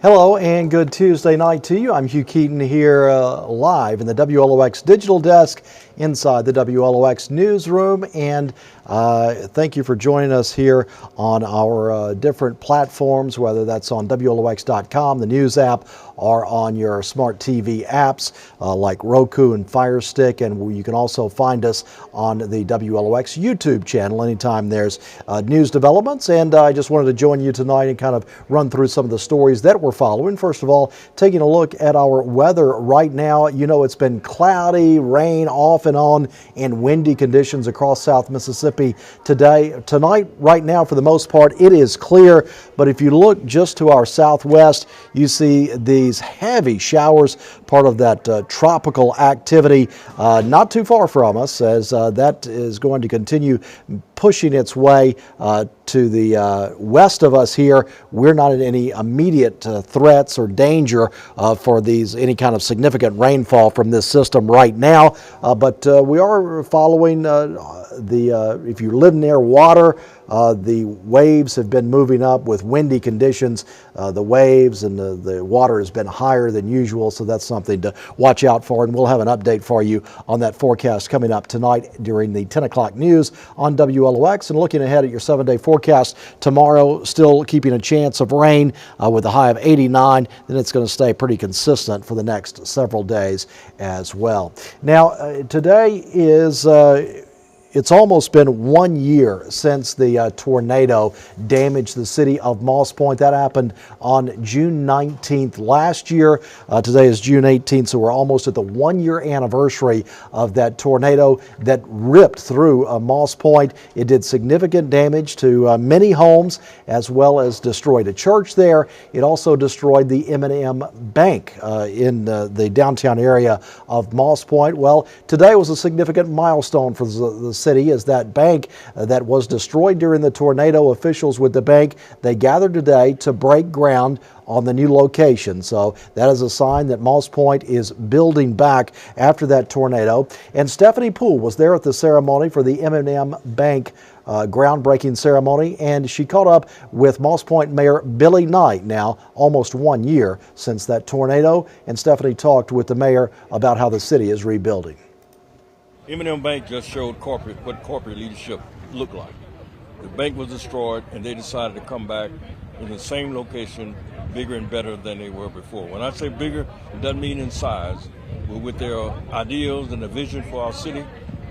Hello and good Tuesday night to you. I'm Hugh Keeton here live in the WLOX Digital Desk inside the WLOX newsroom, and thank you for joining us here on our different platforms, whether that's on WLOX.com, the news app, or on your smart TV apps like Roku and Fire Stick, and you can also find us on the WLOX YouTube channel anytime there's news developments. And I just wanted to join you tonight and kind of run through some of the stories that we're following. First of all, taking a look at our weather right now. You know, it's been cloudy, rain off and on, and windy conditions across South Mississippi tonight. Right now, for the most part, it is clear, but if you look just to our southwest, you see these heavy showers, part of that tropical activity not too far from us, as that is going to continue pushing its way to the west of us here. We're not in any immediate threats or danger for any kind of significant rainfall from this system right now, but we are following if you live near water, the waves have been moving up with windy conditions. The waves and the water has been higher than usual, so that's something to watch out for, and we'll have an update for you on that forecast coming up tonight during the 10 o'clock news on WLOX. And looking ahead at your 7-day forecast, tomorrow still keeping a chance of rain with a high of 89. Then it's going to stay pretty consistent for the next several days as well. Now, today is it's almost been 1 year since the tornado damaged the city of Moss Point. That happened on June 19th last year. Today is June 18th, so we're almost at the 1-year anniversary of that tornado that ripped through Moss Point. It did significant damage to many homes, as well as destroyed a church there. It also destroyed the M&M Bank in the downtown area of Moss Point. Well, today was a significant milestone for the city, as that bank that was destroyed during the tornado, officials with the bank, they gathered today to break ground on the new location. So that is a sign that Moss Point is building back after that tornado. And Stephanie Poole was there at the ceremony for the M&M Bank groundbreaking ceremony, and she caught up with Moss Point Mayor Billy Knight. Now, almost 1 year since that tornado, and Stephanie talked with the mayor about how the city is rebuilding. M&M Bank just showed what corporate leadership looked like. The bank was destroyed, and they decided to come back in the same location, bigger and better than they were before. When I say bigger, it doesn't mean in size, but with their ideals and the vision for our city,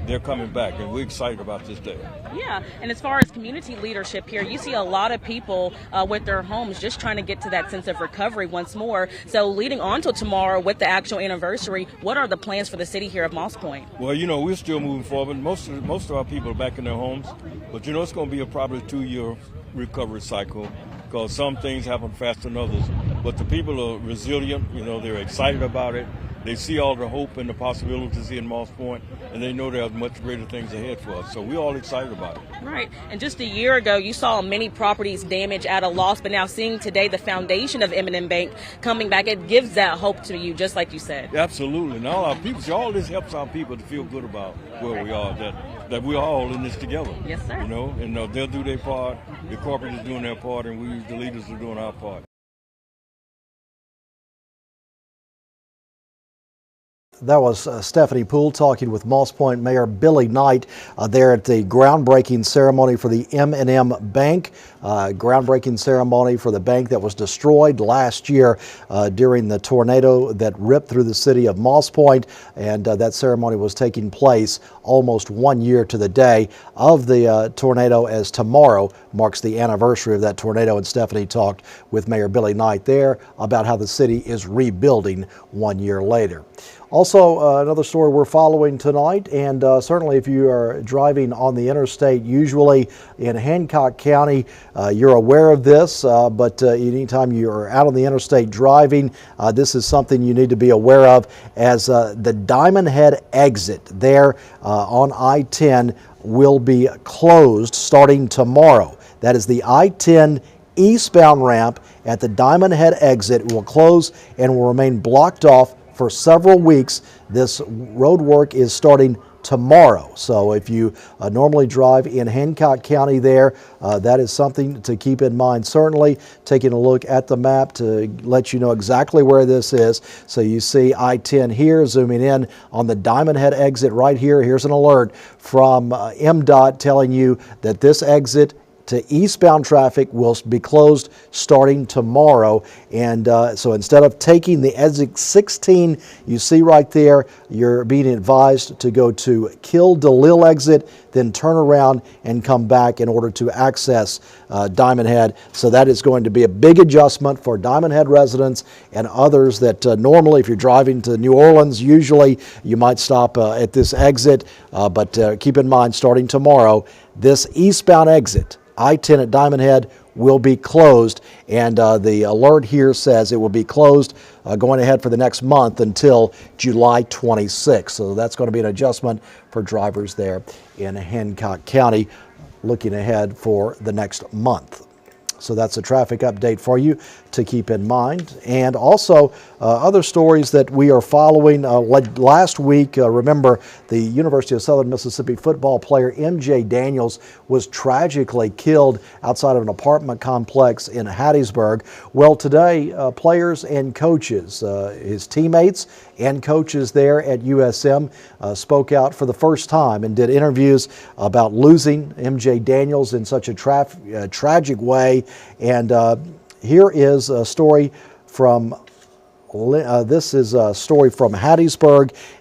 they're coming back, and we're excited about this day. Yeah, and as far as community leadership here, you see a lot of people with their homes just trying to get to that sense of recovery once more. So leading on to tomorrow with the actual anniversary, what are the plans for the city here of Moss Point? Well, you know, we're still moving forward. Most of our people are back in their homes, but you know, it's going to be probably a 2-year recovery cycle, because some things happen faster than others. But the people are resilient. You know, they're excited about it. They see all the hope and the possibilities in Moss Point, and they know there's much greater things ahead for us. So we're all excited about it. Right. And just a year ago, you saw many properties damaged at a loss, but now seeing today the foundation of M&M Bank coming back, it gives that hope to you, just like you said. Absolutely. And all our people, see, all this helps our people to feel good about where we are, that we're all in this together. Yes, sir. You know, and they'll do their part, the corporate is doing their part, and we, the leaders, are doing our part. That was Stephanie Poole talking with Moss Point Mayor Billy Knight there at the groundbreaking ceremony for the M&M Bank, groundbreaking ceremony for the bank that was destroyed last year during the tornado that ripped through the city of Moss Point, and that ceremony was taking place almost 1 year to the day of the tornado, as tomorrow marks the anniversary of that tornado. And Stephanie talked with Mayor Billy Knight there about how the city is rebuilding 1 year later. Also, another story we're following tonight, and certainly if you are driving on the interstate, usually in Hancock County, you're aware of this, but anytime you're out on the interstate driving, this is something you need to be aware of, as the Diamond Head exit there on I-10 will be closed starting tomorrow. That is the I-10 eastbound ramp at the Diamond Head exit will close and will remain blocked off for several weeks. This road work is starting tomorrow. So if you normally drive in Hancock County there, that is something to keep in mind. Certainly taking a look at the map to let you know exactly where this is. So you see I-10 here, zooming in on the Diamond Head exit right here. Here's an alert from MDOT telling you that this exit to eastbound traffic will be closed starting tomorrow. And so instead of taking the exit 16 you see right there, you're being advised to go to Kill DeLille exit, then turn around and come back in order to access Diamond Head. So that is going to be a big adjustment for Diamond Head residents and others that normally, if you're driving to New Orleans, usually you might stop at this exit. But keep in mind, starting tomorrow, this eastbound exit, I-10 at Diamond Head, will be closed, and the alert here says it will be closed going ahead for the next month until July 26th. So that's going to be an adjustment for drivers there in Hancock County looking ahead for the next month. So that's a traffic update for you to keep in mind. And also other stories that we are following. Last week, remember, the University of Southern Mississippi football player MJ Daniels was tragically killed outside of an apartment complex in Hattiesburg. Well, today, players and coaches, his teammates and coaches there at USM spoke out for the first time and did interviews about losing MJ Daniels in such a tragic way. And here is a story from Hattiesburg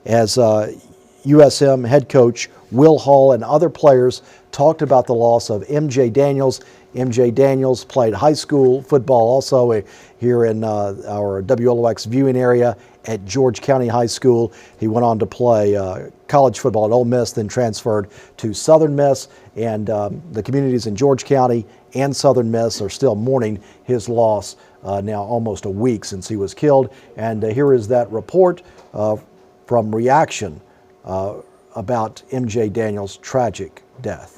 as USM head coach Will Hall and other players talked about the loss of MJ Daniels. MJ Daniels played high school football also here in our WLOX viewing area at George County High School. He went on to play college football at Ole Miss, then transferred to Southern Miss, and the communities in George County and Southern Miss are still mourning his loss now almost a week since he was killed. And here is that report from Reaction about MJ Daniels' tragic death.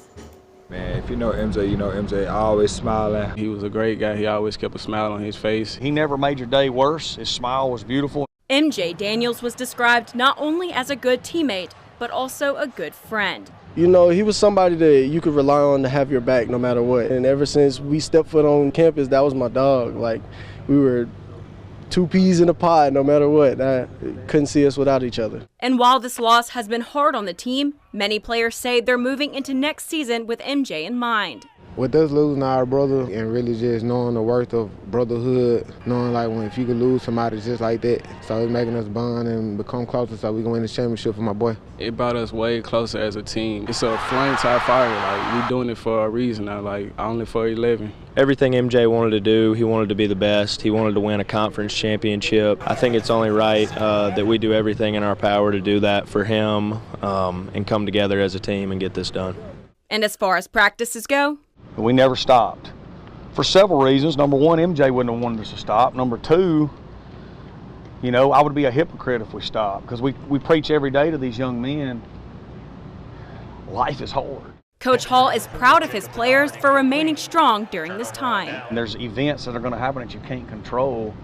Man, if you know MJ, you know MJ always smiling. He was a great guy. He always kept a smile on his face. He never made your day worse. His smile was beautiful. MJ Daniels was described not only as a good teammate, but also a good friend. You know, he was somebody that you could rely on to have your back no matter what. And ever since we stepped foot on campus, that was my dog. Like, we were two peas in a pod no matter what. I couldn't see us without each other. And while this loss has been hard on the team, many players say they're moving into next season with MJ in mind. With us losing our brother and really just knowing the worth of brotherhood, knowing like if you could lose somebody just like that, so it's making us bond and become closer so we can win the championship for my boy. It brought us way closer as a team. It's a flame type fire. Like, we doing it for a reason now, like only for 11. Everything MJ wanted to do, he wanted to be the best. He wanted to win a conference championship. I think it's only right that we do everything in our power to do that for him and come together as a team and get this done. And as far as practices go, We never stopped for several reasons. Number one, MJ wouldn't have wanted us to stop. Number two, you know, I would be a hypocrite if we stopped, because we preach every day to these young men, life is hard. Coach Hall is proud of his players for remaining strong during this time. And there's events that are going to happen that you can't control.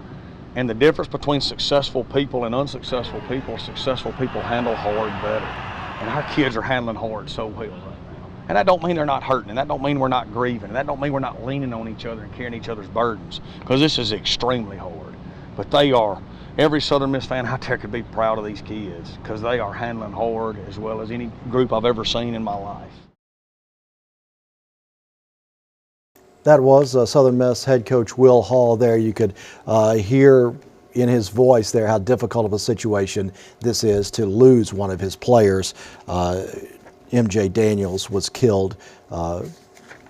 And the difference between successful people and unsuccessful people handle hard better. And our kids are handling hard so well right now. And that don't mean they're not hurting, and that don't mean we're not grieving, and that don't mean we're not leaning on each other and carrying each other's burdens, because this is extremely hard. But they are, every Southern Miss fan out there could be proud of these kids, because they are handling hard as well as any group I've ever seen in my life. That was Southern Miss head coach Will Hall there. You could hear in his voice there how difficult of a situation this is to lose one of his players. MJ Daniels was killed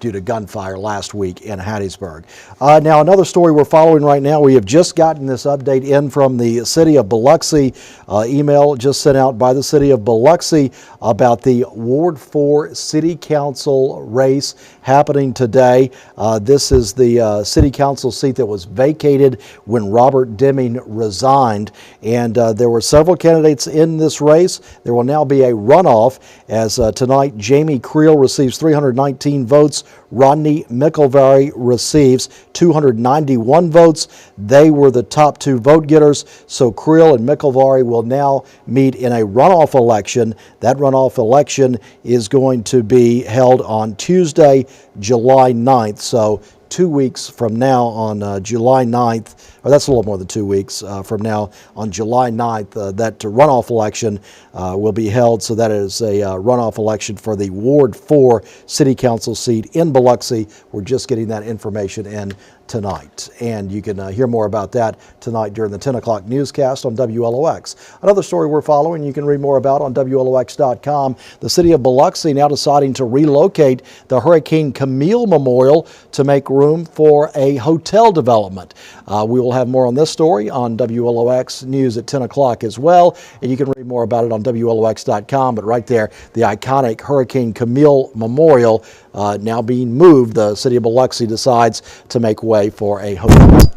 due to gunfire last week in Hattiesburg. Now, another story we're following right now. We have just gotten this update in from the city of Biloxi. Email just sent out by the city of Biloxi about the Ward 4 City Council race happening today. This is the city council seat that was vacated when Robert Deming resigned. And there were several candidates in this race. There will now be a runoff as tonight Jamie Creel receives 319 votes Rodney McIlvary receives 291 votes. They were the top 2 vote getters. So Creel and McIlvary will now meet in a runoff election. That runoff election is going to be held on Tuesday, July 9th. So 2 weeks from now on July 9th, or that's a little more than 2 weeks from now on July 9th, that runoff election will be held. So that is a runoff election for the Ward 4 City Council seat in Biloxi. We're just getting that information in tonight. And you can hear more about that tonight during the 10 o'clock newscast on WLOX. Another story we're following you can read more about on WLOX.com. The city of Biloxi now deciding to relocate the Hurricane Camille Memorial to make room for a hotel development. We will have more on this story on WLOX News at 10 o'clock as well. And you can read more about it on WLOX.com. But right there, the iconic Hurricane Camille Memorial now being moved. The city of Biloxi decides to make way for a hotel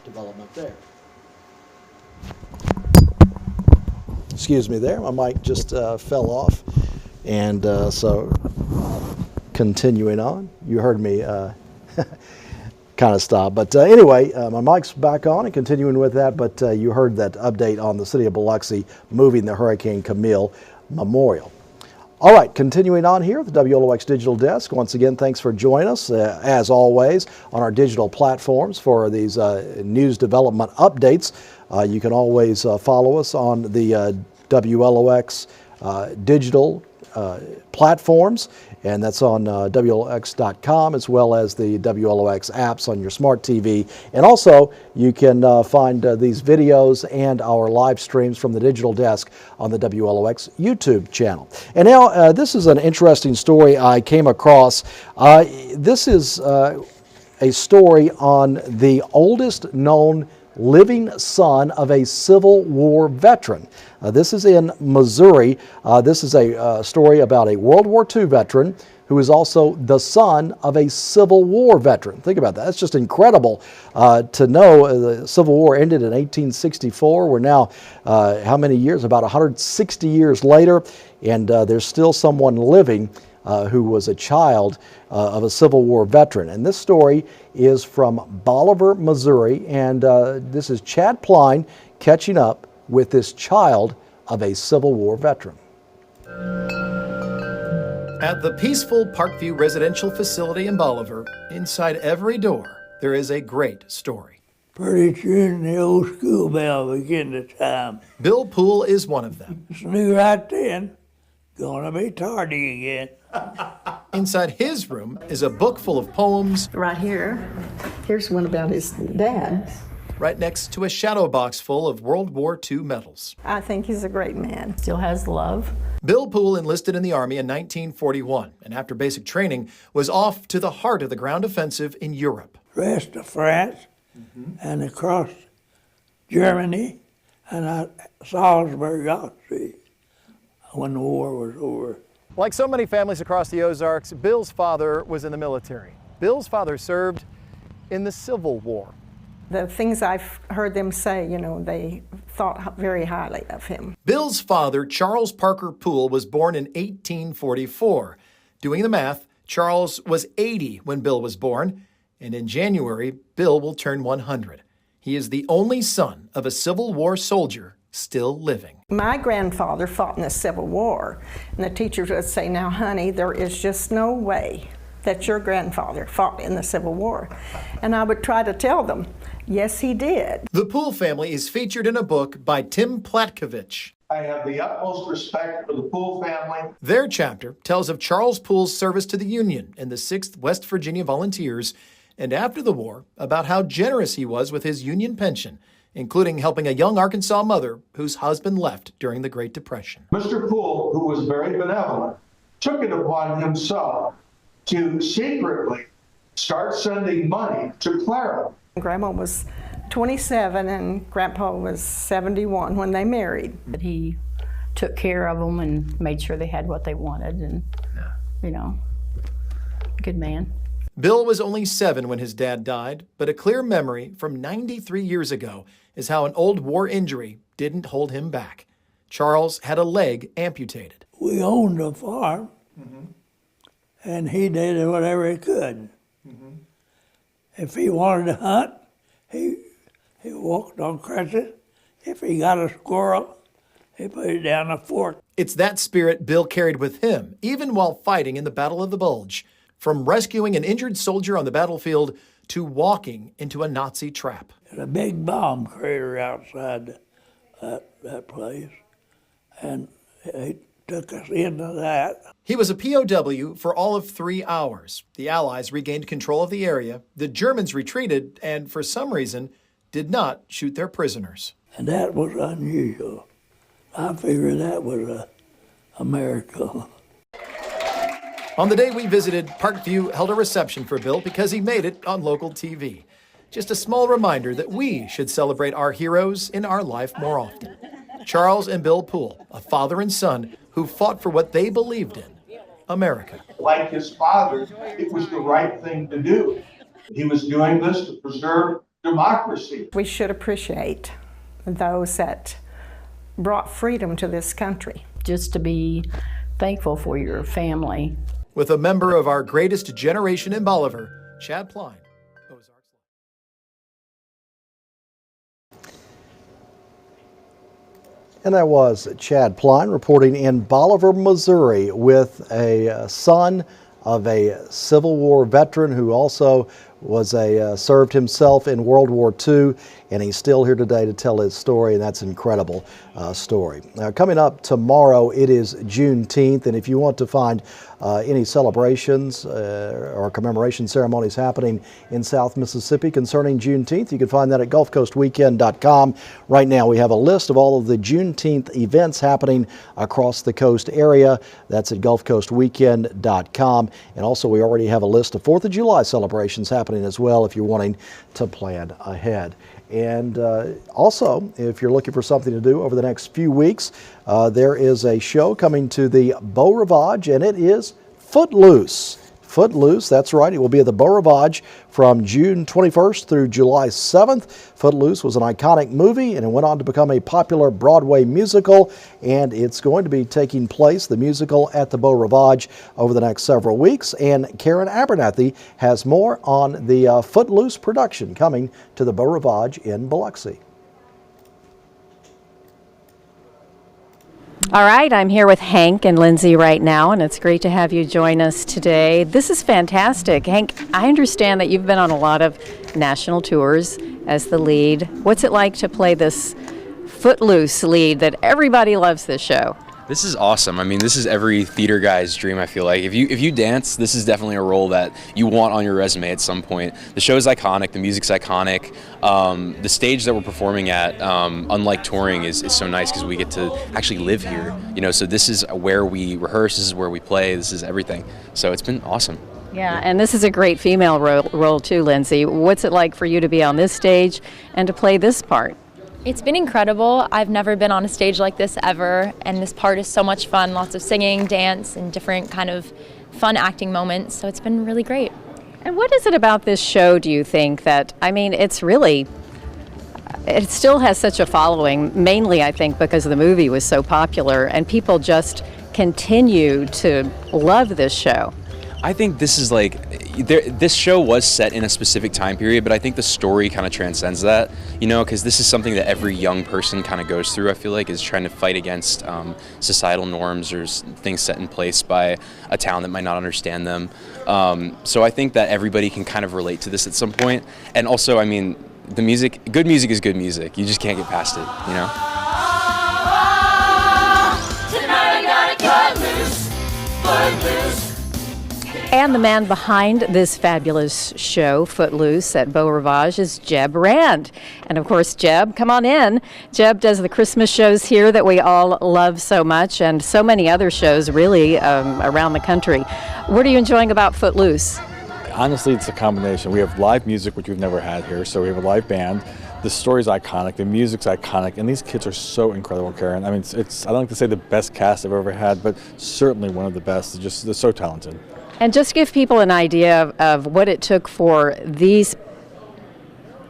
development there. Excuse me there, my mic just fell off. And so continuing on, you heard me kind of stop. But anyway, my mic's back on and continuing with that, but you heard that update on the city of Biloxi moving the Hurricane Camille Memorial. All right, continuing on here at the WLOX Digital Desk. Once again, thanks for joining us, as always, on our digital platforms for these news development updates. You can always follow us on the WLOX digital platforms, and that's on WLOX.com as well as the WLOX apps on your smart TV. And also, you can find these videos and our live streams from the digital desk on the WLOX YouTube channel. And now, this is an interesting story I came across. This is a story on the oldest known living son of a Civil War veteran. This is in Missouri. This is a story about a World War II veteran who is also the son of a Civil War veteran. Think about that. That's just incredible to know. The Civil War ended in 1864. We're now, how many years? About 160 years later, and there's still someone living who was a child of a Civil War veteran. And this story is from Bolivar, Missouri, and this is Chad Pline catching up with this child of a Civil War veteran. At the peaceful Parkview Residential Facility in Bolivar, inside every door, there is a great story. Pretty soon the old school bell begin to chime. Bill Poole is one of them. Knew right then, gonna be tardy again. Inside his room is a book full of poems. Right here, here's one about his dad. Right next to a shadow box full of World War II medals. I think he's a great man. Still has love. Bill Poole enlisted in the Army in 1941, and after basic training, was off to the heart of the ground offensive in Europe. West of France, and across Germany, and Salzburg, Austria, when the war was over. Like so many families across the Ozarks, Bill's father was in the military. Bill's father served in the Civil War. The things I've heard them say, you know, they thought very highly of him. Bill's father, Charles Parker Poole, was born in 1844. Doing the math, Charles was 80 when Bill was born, and in January, Bill will turn 100. He is the only son of a Civil War soldier still living. My grandfather fought in the Civil War, and the teachers would say, now, honey, there is just no way that your grandfather fought in the Civil War. And I would try to tell them, yes, he did. The Poole family is featured in a book by Tim Platkovich. I have the utmost respect for the Poole family. Their chapter tells of Charles Poole's service to the Union and the 6th West Virginia Volunteers, and after the war, about how generous he was with his Union pension, including helping a young Arkansas mother whose husband left during the Great Depression. Mr. Poole, who was very benevolent, took it upon himself to secretly start sending money to Clara. Grandma was 27 and Grandpa was 71 when they married. But he took care of them and made sure they had what they wanted, and, you know, good man. Bill was only 7 when his dad died, but a clear memory from 93 years ago is how an old war injury didn't hold him back. Charles had a leg amputated. We owned a farm, and he did whatever he could. If he wanted to hunt, he walked on crutches. If he got a squirrel, he put it down a fork. It's that spirit Bill carried with him, even while fighting in the Battle of the Bulge, from rescuing an injured soldier on the battlefield to walking into a Nazi trap. There's a big bomb crater outside that place, and he took us into that. He was a POW for all of 3 hours. The Allies regained control of the area, the Germans retreated, and for some reason, did not shoot their prisoners. And that was unusual. I figured that was a miracle. On the day we visited, Parkview held a reception for Bill because he made it on local TV. Just a small reminder that we should celebrate our heroes in our life more often. Charles and Bill Poole, a father and son who fought for what they believed in, America. Like his father, it was the right thing to do. He was doing this to preserve democracy. We should appreciate those that brought freedom to this country. Just to be thankful for your family. With a member of our greatest generation in Bolivar, Chad Pline. And that was Chad Pline reporting in Bolivar, Missouri, with a son of a Civil War veteran who also was served himself in World War II, and he's still here today to tell his story, and that's an incredible story. Now, coming up tomorrow, it is Juneteenth, and if you want to find any celebrations or commemoration ceremonies happening in South Mississippi concerning Juneteenth, you can find that at GulfCoastWeekend.com. Right now, we have a list of all of the Juneteenth events happening across the coast area. That's at GulfCoastWeekend.com. And also, we already have a list of 4th of July celebrations happening as well if you're wanting to plan ahead. And also, if you're looking for something to do over the next few weeks, there is a show coming to the Beau Rivage, and it is Footloose. Footloose, that's right. It will be at the Beau Rivage from June 21st through July 7th. Footloose was an iconic movie, and it went on to become a popular Broadway musical, and it's going to be taking place, the musical, at the Beau Rivage over the next several weeks. And Karen Abernathy has more on the Footloose production coming to the Beau Rivage in Biloxi. All right, I'm here with Hank and Lindsay right now, and it's great to have you join us today. This is fantastic. Hank, I understand that you've been on a lot of national tours as the lead. What's it like to play this Footloose lead that everybody loves this show? This is awesome. I mean, this is every theater guy's dream, I feel like. If you dance, this is definitely a role that you want on your resume at some point. The show is iconic. The music's iconic. The stage that we're performing at, unlike touring, is so nice because we get to actually live here. You know, so this is where we rehearse. This is where we play. This is everything. So it's been awesome. Yeah, and this is a great female role too, Lindsay. What's it like for you to be on this stage and to play this part? It's been incredible. I've never been on a stage like this ever, and this part is so much fun. Lots of singing, dance, and different kind of fun acting moments, so it's been really great. And what is it about this show, do you think, that, I mean, it still has such a following, mainly I think because the movie was so popular, and people just continue to love this show? I think this is this show was set in a specific time period, but I think the story kind of transcends that, you know, because this is something that every young person kind of goes through, I feel like, is trying to fight against societal norms or things set in place by a town that might not understand them. So I think that everybody can kind of relate to this at some point. And also, I mean, the music, good music is good music. You just can't get past it, you know? Tonight I gotta cut loose, footloose. And the man behind this fabulous show, Footloose, at Beau Rivage is Jeb Rand. And of course, Jeb, come on in. Jeb does the Christmas shows here that we all love so much, and so many other shows really around the country. What are you enjoying about Footloose? Honestly, it's a combination. We have live music, which we've never had here, so we have a live band. The story's iconic, the music's iconic, and these kids are so incredible, Karen. I mean, it's I don't like to say the best cast I've ever had, but certainly one of the best. They're so talented. And just give people an idea of what it took for these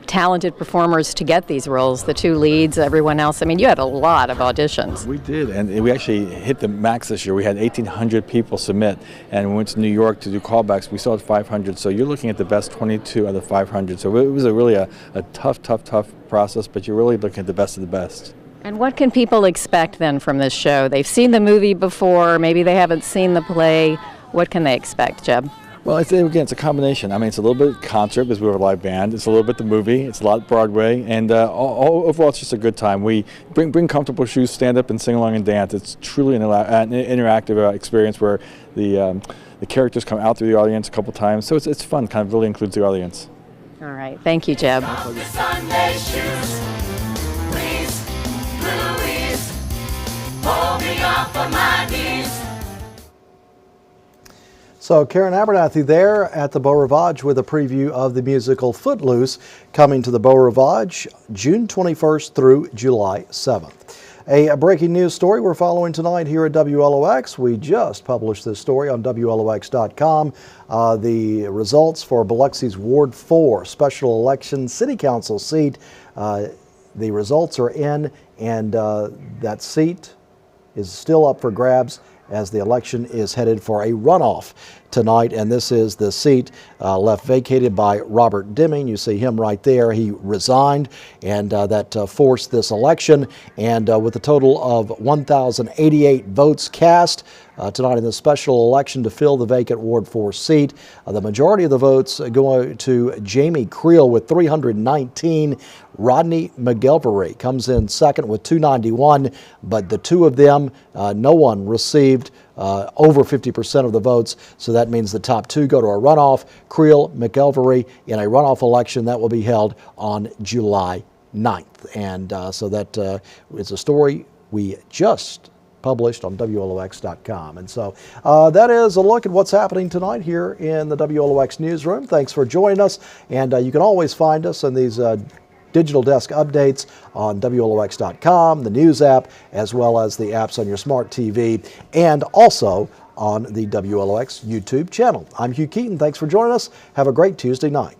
talented performers to get these roles, the two leads, everyone else. I mean, you had a lot of auditions. We did, and we actually hit the max this year. We had 1,800 people submit, and we went to New York to do callbacks. We still had 500, so you're looking at the best 22 out of 500. So it was really a tough process, but you're really looking at the best of the best. And what can people expect then from this show? They've seen the movie before, maybe they haven't seen the play. What can they expect, Jeb? Well, again, it's a combination. I mean, it's a little bit concert because we have a live band. It's a little bit the movie. It's a lot Broadway, and overall, it's just a good time. We bring comfortable shoes, stand up, and sing along and dance. It's truly an interactive experience where the characters come out through the audience a couple times. So it's fun. Kind of really includes the audience. All right, thank you, Jeb. Sunday shoes, please, Louise, pull me off of my knees. So Karen Abernathy there at the Beau Rivage with a preview of the musical Footloose, coming to the Beau Rivage June 21st through July 7th. A breaking news story we're following tonight here at WLOX. We just published this story on WLOX.com. The results for Biloxi's Ward 4 special election city council seat. The results are in, and that seat is still up for grabs as the election is headed for a runoff tonight, and this is the seat left vacated by Robert Deming. You see him right there. He resigned, and that forced this election, and with a total of 1,088 votes cast tonight in the special election to fill the vacant Ward 4 seat. The majority of the votes go to Jamie Creel with 319. Rodney McGilvery comes in second with 291, but the two of them, no one received over 50% of the votes, so that means the top two go to a runoff. Creel, McGilvery in a runoff election that will be held on July 9th. And so that is a story we just published on WLOX.com. And so that is a look at what's happening tonight here in the WLOX newsroom. Thanks for joining us, and you can always find us in these digital desk updates on WLOX.com, the news app, as well as the apps on your smart TV, and also on the WLOX YouTube channel. I'm Hugh Keeton. Thanks for joining us. Have a great Tuesday night.